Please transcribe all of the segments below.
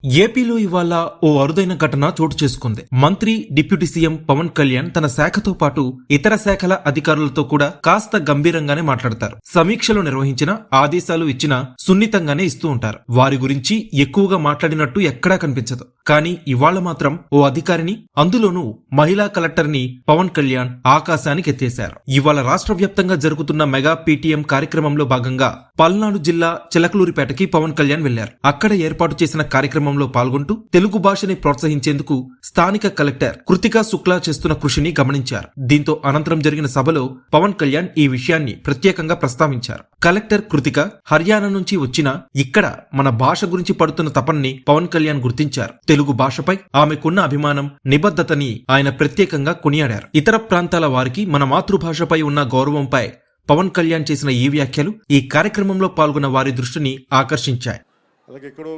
ఏపీలో ఇవాళ ఓ అరుదైన ఘటన చోటు చేసుకుంది. మంత్రి డిప్యూటీ సీఎం పవన్ కళ్యాణ్ తన శాఖతో పాటు ఇతర శాఖల అధికారులతో కూడా కాస్త గంభీరంగానే మాట్లాడతారు. సమీక్షలు నిర్వహించిన ఆదేశాలు ఇచ్చినా సున్నితంగానే ఇస్తూ ఉంటారు. వారి గురించి ఎక్కువగా మాట్లాడినట్టు ఎక్కడా కనిపించదు. కానీ ఇవాళ మాత్రం ఓ అధికారిని, అందులోనూ మహిళా కలెక్టర్ ని పవన్ కళ్యాణ్ ఆకాశానికి ఎత్తేశారు. ఇవాళ రాష్ట్ర వ్యాప్తంగా జరుగుతున్న మెగా పీటీఎం కార్యక్రమంలో భాగంగా పల్నాడు జిల్లా చిలకలూరిపేటకి పవన్ కళ్యాణ్ వెళ్లారు. అక్కడ ఏర్పాటు చేసిన కార్యక్రమంలో పాల్గొంటూ తెలుగు భాషని ప్రోత్సహించేందుకు స్థానిక కలెక్టర్ కృతికా శుక్లా చేస్తున్న కృషిని గమనించారు. దీంతో అనంతరం జరిగిన సభలో పవన్ కళ్యాణ్ ఈ విషయాన్ని ప్రత్యేకంగా ప్రస్తావించారు. కలెక్టర్ కృతిక హర్యానా నుంచి వచ్చిన ఇక్కడ మన భాష గురించి పడుతున్న తపన్ని పవన్ కళ్యాణ్ గుర్తించారు. తెలుగు భాషపై ఆమెకున్న అభిమానం, నిబద్ధతని ఆయన ప్రత్యేకంగా కొనియాడారు. ఇతర ప్రాంతాల వారికి మన మాతృభాషపై ఉన్న గౌరవంపై పవన్ కళ్యాణ్ చేసిన ఈ వ్యాఖ్యలు ఈ కార్యక్రమంలో పాల్గొన్న వారి దృష్టిని ఆకర్షించాయి. అలాగే ఎక్కడో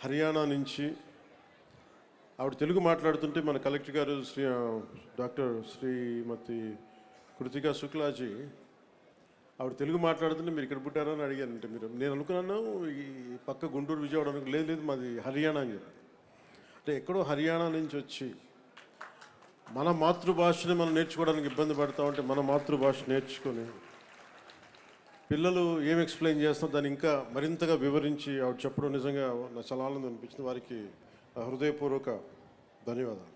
హర్యానా నుంచి ఆవిడ తెలుగు మాట్లాడుతుంటే మన కలెక్టర్ గారు డాక్టర్ శ్రీమతి కృతికా శుక్లాజీ ఆవిడ తెలుగు మాట్లాడుతుంటే మీరు ఇక్కడ పుట్టారా అని అడిగారంటే నేను అనుకున్నాను ఈ పక్క గుంటూరు విజయవాడ అనుకు లేదు మాది హర్యానా అని చెప్పి. అంటే ఎక్కడో హర్యానా నుంచి వచ్చి మన మాతృభాషని మనం నేర్చుకోవడానికి ఇబ్బంది పడతా ఉంటే మన మాతృభాష నేర్చుకొని పిల్లలు ఏం ఎక్స్ప్లెయిన్ చేస్తాం దాన్ని ఇంకా మరింతగా వివరించి ఆవిడ చెప్పడం నిజంగా నాకు చాలా ఆనందం అనిపించింది. వారికి హృదయపూర్వక ధన్యవాదాలు.